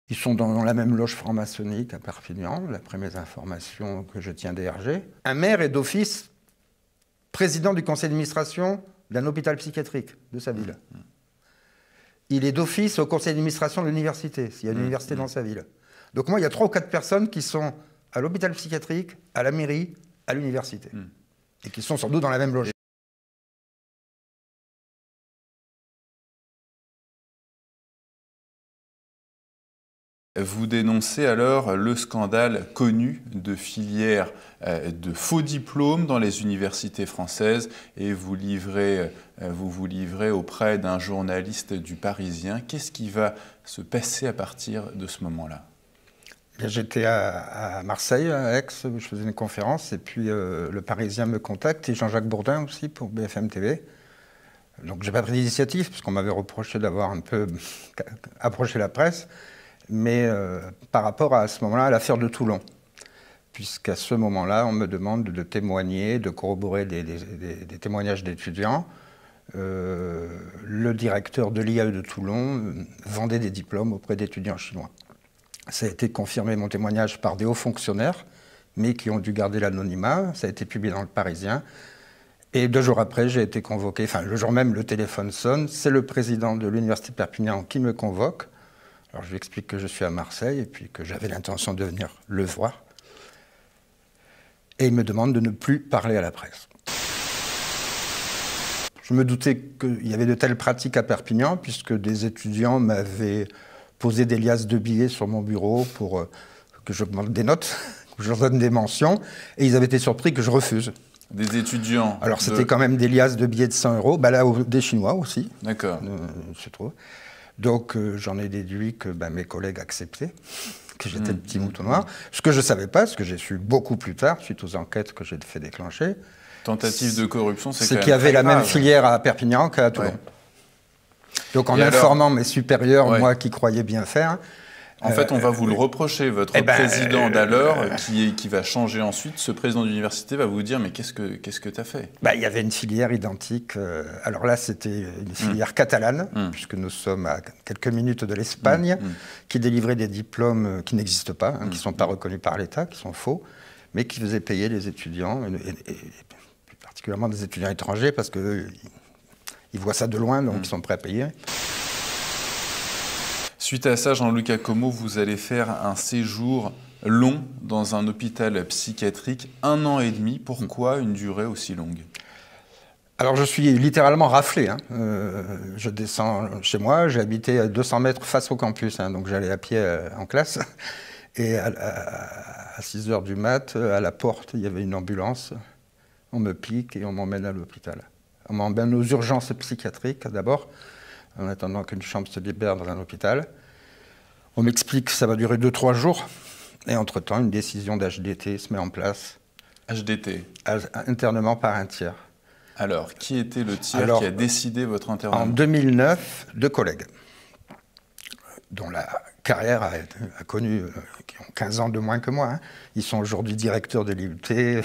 Ils sont dans la même loge franc-maçonnique à Perpignan, d'après mes informations que je tiens d'ERG. Un maire est d'office président du conseil d'administration d'un hôpital psychiatrique de sa ville. Il est d'office au conseil d'administration de l'université, s'il y a une université dans sa ville. Donc moi, il y a 3 ou 4 personnes qui sont à l'hôpital psychiatrique, à la mairie, à l'université. Et qui sont sans doute dans la même loge. Vous dénoncez alors le scandale connu de filières de faux diplômes dans les universités françaises et vous vous livrez auprès d'un journaliste du Parisien. Qu'est-ce qui va se passer à partir de ce moment-là? J'étais à Marseille, à Aix, où je faisais une conférence, et puis le Parisien me contacte, et Jean-Jacques Bourdin aussi, pour BFM TV. Donc j'ai pas pris d'initiative, parce qu'on m'avait reproché d'avoir un peu approché la presse, mais par rapport à ce moment-là, à l'affaire de Toulon. Puisqu'à ce moment-là, on me demande de témoigner, de corroborer des témoignages d'étudiants. Le directeur de l'IAE de Toulon vendait des diplômes auprès d'étudiants chinois. Ça a été confirmé, mon témoignage, par des hauts fonctionnaires, mais qui ont dû garder l'anonymat. Ça a été publié dans le Parisien. Et 2 jours après, j'ai été convoqué. Enfin, le jour même, le téléphone sonne. C'est le président de l'Université de Perpignan qui me convoque. Alors, je lui explique que je suis à Marseille et puis que j'avais l'intention de venir le voir. Et il me demande de ne plus parler à la presse. Je me doutais qu'il y avait de telles pratiques à Perpignan, puisque des étudiants m'avaient posé des liasses de billets sur mon bureau pour que j'augmente des notes, que je leur donne des mentions, et ils avaient été surpris que je refuse. Des étudiants? Alors c'était quand même des liasses de billets de 100 €, bah là des Chinois aussi. D'accord. Je trouve. Donc j'en ai déduit que mes collègues acceptaient, que j'étais le petit mouton noir. Ce que je ne savais pas, ce que j'ai su beaucoup plus tard, suite aux enquêtes que j'ai fait déclencher. Tentative de corruption, c'est quand même qu'il y avait la grave. même filière à Perpignan qu'à Toulon. Ouais. Donc en informant mes supérieurs, moi qui croyais bien faire... En fait, on va vous le reprocher. Votre président d'alors, qui va changer ensuite, ce président d'université va vous dire « Mais qu'est-ce que tu as fait ?» Il y avait une filière identique. Alors là, c'était une filière catalane, puisque nous sommes à quelques minutes de l'Espagne, qui délivrait des diplômes qui n'existent pas, qui ne sont pas reconnus par l'État, qui sont faux, mais qui faisaient payer les étudiants, et plus particulièrement des étudiants étrangers, parce qu'ils voient ça de loin, donc ils sont prêts à payer. Suite à ça, Jean-Luc Accommo, vous allez faire un séjour long dans un hôpital psychiatrique, 1 an et demi. Pourquoi une durée aussi longue? Alors je suis littéralement raflé. Je descends chez moi, j'ai habité à 200 mètres face au campus, donc j'allais à pied en classe. Et à 6 h du mat, à la porte, il y avait une ambulance. On me pique et on m'emmène à l'hôpital. On m'emmène aux urgences psychiatriques d'abord, en attendant qu'une chambre se libère dans un hôpital. On m'explique que ça va durer 2-3 jours. Et entre-temps, une décision d'HDT se met en place. HDT? Internement par un tiers. Alors, qui était le tiers qui a décidé votre internement? En 2009, 2 collègues, dont la carrière a connu, qui ont 15 ans de moins que moi. Ils sont aujourd'hui directeurs de l'IUT.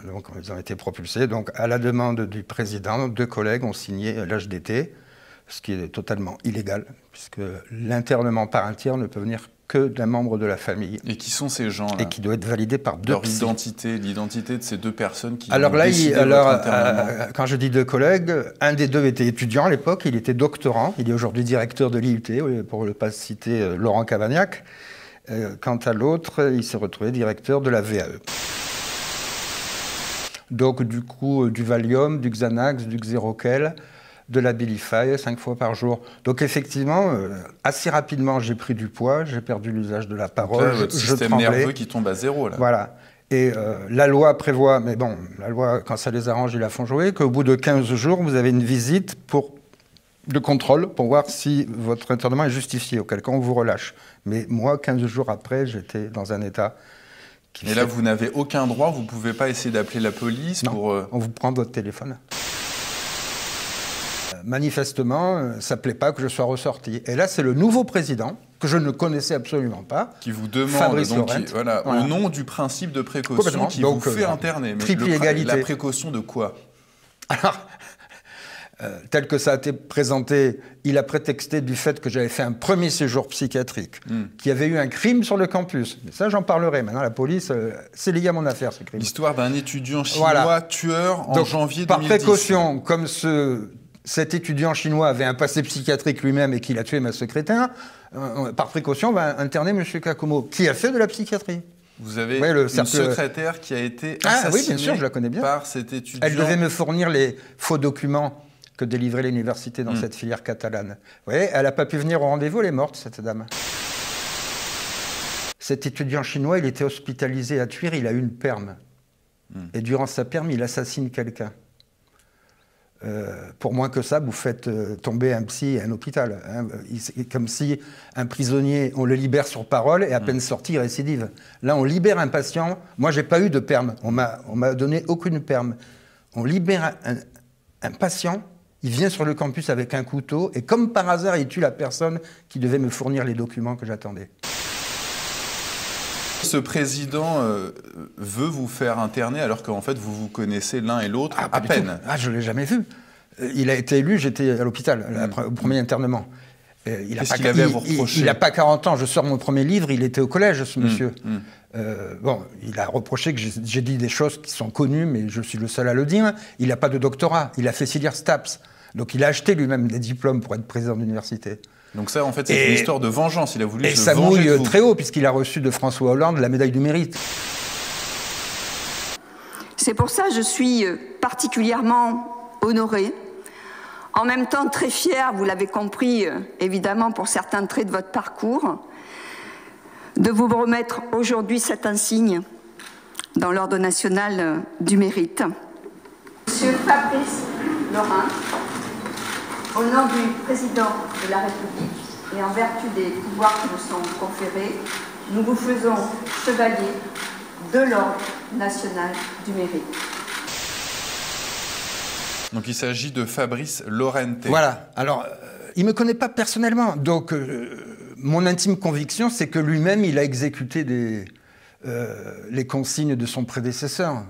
Donc ils ont été propulsés. Donc à la demande du président, 2 collègues ont signé l'HDT, ce qui est totalement illégal, puisque l'internement par un tiers ne peut venir que d'un membre de la famille. Et qui sont ces gens-là? Et qui doit être validé par 2 psy. L'identité de ces 2 personnes qui alors ont là, décidé votre internement. Quand je dis 2 collègues, un des 2 était étudiant à l'époque, il était doctorant, il est aujourd'hui directeur de l'IUT, pour ne pas citer Laurent Cavagnac. Quant à l'autre, il s'est retrouvé directeur de la VAE. Donc du coup, du Valium, du Xanax, du Xeroquel, de la Abilify 5 fois par jour. Donc effectivement, assez rapidement, j'ai pris du poids, j'ai perdu l'usage de la parole. Là, votre système nerveux qui tombe à zéro, là. Voilà. Et la loi prévoit, mais bon, la loi, quand ça les arrange, ils la font jouer, qu'au bout de 15 jours, vous avez une visite de contrôle pour voir si votre internement est justifié, auquel cas on vous relâche. Mais moi, 15 jours après, j'étais dans un état... Et là, vous n'avez aucun droit, vous ne pouvez pas essayer d'appeler la police pour... on vous prend votre téléphone. Manifestement, ça ne plaît pas que je sois ressorti. Et là, c'est le nouveau président, que je ne connaissais absolument pas, qui vous demande, Fabrice donc, voilà. au nom du principe de précaution, qui vous fait interner. Mais triple égalité. La précaution de quoi? Alors, tel que ça a été présenté, il a prétexté du fait que j'avais fait un premier séjour psychiatrique, qu'il y avait eu un crime sur le campus. Mais ça, j'en parlerai. Maintenant, la police, c'est lié à mon affaire, ce crime. L'histoire d'un étudiant chinois tueur en janvier 2010. Par précaution, comme cet étudiant chinois avait un passé psychiatrique lui-même et qu'il a tué ma secrétaire, par précaution, on va interner M. Kakumo, qui a fait de la psychiatrie. Vous avez une secrétaire qui a été assassinée oui, bien sûr, je la connais bien. Par cet étudiant. Elle devait me fournir les faux documents que délivrait l'université dans cette filière catalane. Vous voyez, elle n'a pas pu venir au rendez-vous, elle est morte, cette dame. Cet étudiant chinois, il était hospitalisé à Thuir, il a eu une perme. Et durant sa perme, il assassine quelqu'un. Pour moins que ça, vous faites tomber un psy à un hôpital. Hein. Comme si un prisonnier, on le libère sur parole et à peine sorti, il récidive. Là, on libère un patient. Moi, j'ai pas eu de perme. On m'a donné aucune perme. On libère un patient, il vient sur le campus avec un couteau et comme par hasard, il tue la personne qui devait me fournir les documents que j'attendais. Ce président veut vous faire interner alors qu'en fait vous vous connaissez l'un et l'autre à peine. Je ne l'ai jamais vu. Il a été élu, j'étais à l'hôpital, au premier internement. Qu'est-ce qu'il avait à vous reprocher? Il n'a pas 40 ans, je sors mon premier livre, il était au collège, ce monsieur. Il a reproché que j'ai dit des choses qui sont connues, mais je suis le seul à le dire. Il n'a pas de doctorat, il a fait filière STAPS. Donc il a acheté lui-même des diplômes pour être président d'université. Donc ça, en fait, c'est une histoire de vengeance. Il a voulu se venger de vous. Et ça mouille très haut, puisqu'il a reçu de François Hollande la médaille du mérite. C'est pour ça que je suis particulièrement honorée, en même temps très fière, vous l'avez compris, évidemment, pour certains traits de votre parcours, de vous remettre aujourd'hui cet insigne dans l'Ordre national du mérite. Monsieur Fabrice Lorrain, au nom du Président de la République et en vertu des pouvoirs qui nous sont conférés, nous vous faisons chevalier de l'Ordre national du mérite. Donc il s'agit de Fabrice Lorente. Voilà. Alors, il ne me connaît pas personnellement. Donc, mon intime conviction, c'est que lui-même, il a exécuté les consignes de son prédécesseur,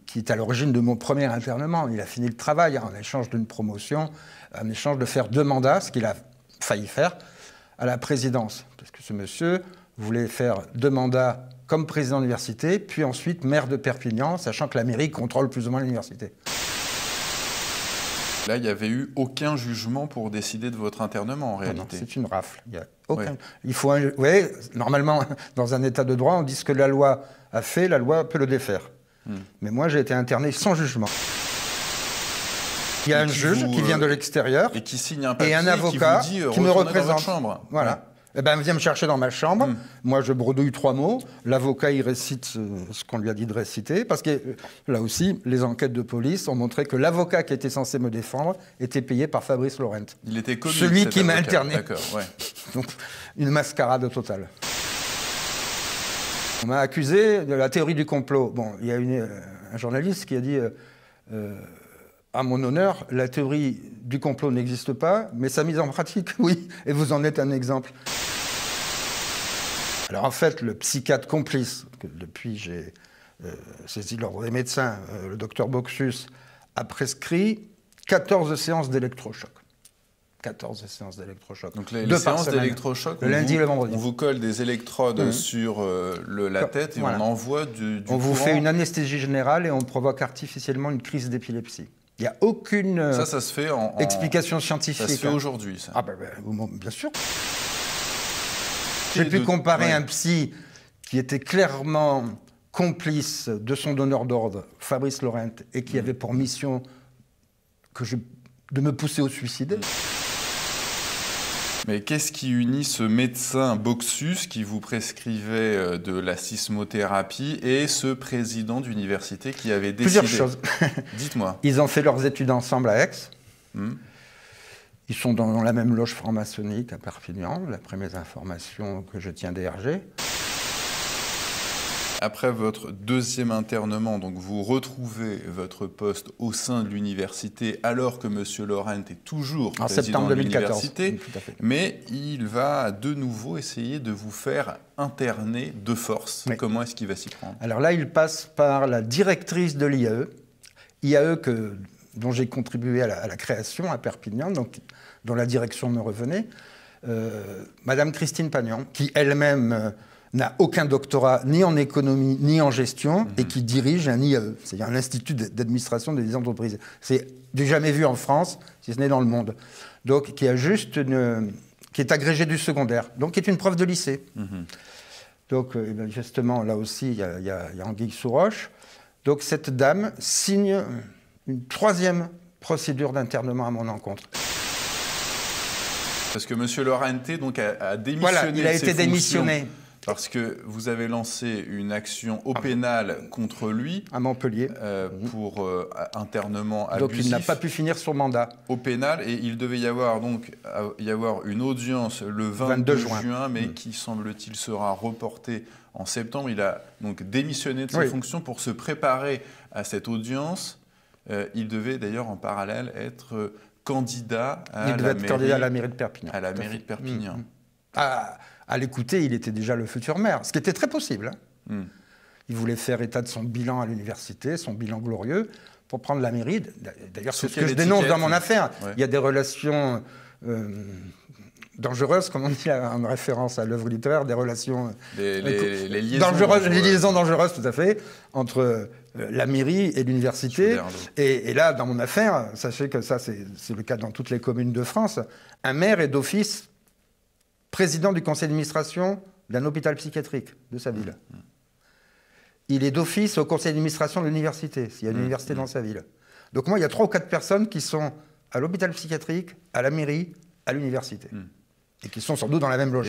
qui est à l'origine de mon premier internement. Il a fini le travail en échange d'une promotion, en échange de faire 2 mandats, ce qu'il a failli faire, à la présidence. Parce que ce monsieur voulait faire 2 mandats comme président d'université, puis ensuite maire de Perpignan, sachant que la mairie contrôle plus ou moins l'université. Là, il n'y avait eu aucun jugement pour décider de votre internement, en réalité. Non, c'est une rafle. Il y a aucun... Il faut normalement, dans un état de droit, on dit ce que la loi a fait, la loi peut le défaire. Mais moi, j'ai été interné sans jugement. Il y a un juge qui vient de l'extérieur et qui signe un papier et un avocat qui, vous dit, qui me représente. Dans votre chambre. Voilà. Eh ben, viens me chercher dans ma chambre. Moi, je bredouille 3 mots. L'avocat, il récite ce qu'on lui a dit de réciter. Parce que, là aussi, les enquêtes de police ont montré que l'avocat qui était censé me défendre était payé par Fabrice Lorente. Il était connu, celui qui m'a interné. D'accord, ouais. Donc, une mascarade totale. On m'a accusé de la théorie du complot. Bon, il y a un journaliste qui a dit... à mon honneur, la théorie du complot n'existe pas, mais sa mise en pratique, oui, et vous en êtes un exemple. Alors en fait, le psychiatre complice, que depuis j'ai saisi l'ordre des médecins, le docteur Boxus, a prescrit 14 séances d'électrochoc. 14 séances d'électrochoc. Donc les séances d'électrochoc, le lundi et le vendredi. On vous colle des électrodes sur la tête et on envoie du courant. On vous fait une anesthésie générale et on provoque artificiellement une crise d'épilepsie. Il n'y a aucune ça se fait explication scientifique. Ça se fait aujourd'hui, ça. Ah bien sûr. J'ai pu comparer un psy qui était clairement complice de son donneur d'ordre, Fabrice Lorente, et qui avait pour mission de me pousser au suicide. Mais qu'est-ce qui unit ce médecin Boxus qui vous prescrivait de la sismothérapie et ce président d'université qui avait décidé... Plusieurs choses. Dites-moi. Ils ont fait leurs études ensemble à Aix. Ils sont dans la même loge franc-maçonnique à Perpignan, d'après mes informations que je tiens d'ERG. Après votre 2e internement, donc vous retrouvez votre poste au sein de l'université alors que M. Lorente est toujours président de l'université, mais il va de nouveau essayer de vous faire interner de force. Oui. Comment est-ce qu'il va s'y prendre? Alors là, il passe par la directrice de l'IAE que dont j'ai contribué à la création à Perpignan, donc, dont la direction me revenait, Madame Christine Pagnan, qui elle-même n'a aucun doctorat ni en économie ni en gestion et qui dirige un IAE, c'est-à-dire un institut d'administration des entreprises. C'est du jamais vu en France, si ce n'est dans le monde. Donc, qui est agrégé du secondaire, donc qui est une prof de lycée. Donc, justement, là aussi, il y a Anguille sous roche. Donc, cette dame signe une 3e procédure d'internement à mon encontre. Parce que M. Lorente donc, a démissionné. Voilà, il a été démissionné. Parce que vous avez lancé une action au pénal contre lui. À Montpellier. Pour internement abusif. Donc il n'a pas pu finir son mandat. Au pénal. Et il devait y avoir une audience le 22 juin, mais qui, semble-t-il, sera reportée en septembre. Il a donc démissionné de ses fonctions pour se préparer à cette audience. Il devait d'ailleurs en parallèle être candidat à la mairie de Perpignan. À la mairie de Perpignan. À l'écouter, il était déjà le futur maire, ce qui était très possible. Il voulait faire état de son bilan à l'université, son bilan glorieux, pour prendre la mairie. D'ailleurs, c'est ce que je dénonce dans mon affaire. Il y a des relations dangereuses, comme on dit en référence à l'œuvre littéraire, des relations les liaisons dangereuses, les liaisons dangereuses, tout à fait, entre la mairie et l'université. Et là, dans mon affaire, sachez que ça, c'est le cas dans toutes les communes de France, un maire est d'office président du conseil d'administration d'un hôpital psychiatrique de sa ville. Il est d'office au conseil d'administration de l'université, s'il y a une université dans sa ville. Donc moi, il y a 3 ou 4 personnes qui sont à l'hôpital psychiatrique, à la mairie, à l'université. Et qui sont sans doute dans la même logique.